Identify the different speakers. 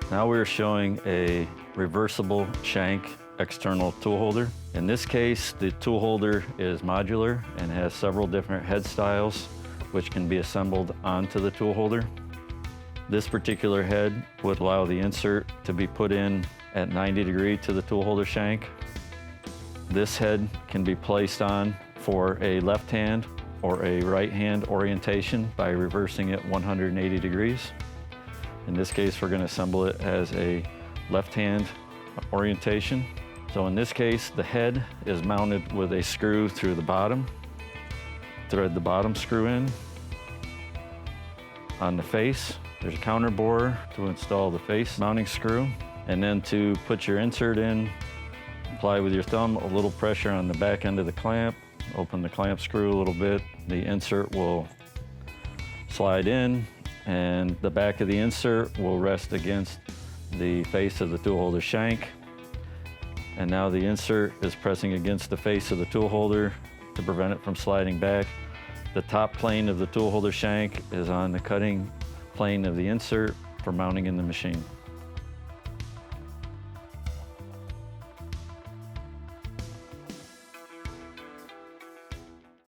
Speaker 1: Now we're showing a reversible shank external tool holder. In this case, the tool holder is modular and has several different head styles which can be assembled onto the tool holder. This particular head would allow the insert to be put in at 90 degrees to the tool holder shank. This head can be placed on for a left hand or a right hand orientation by reversing it 180 degrees. In this case, we're going to assemble it as a left hand orientation. So in this case, the head is mounted with a screw through the bottom. Thread the bottom screw in. On the face, there's a counter bore to install the face mounting screw. And then to put your insert in, apply with your thumb a little pressure on the back end of the clamp. Open the clamp screw a little bit. The insert will slide in, and the back of the insert will rest against the face of the tool holder shank. And now the insert is pressing against the face of the tool holder to prevent it from sliding back. The top plane of the tool holder shank is on the cutting plane of the insert for mounting in the machine.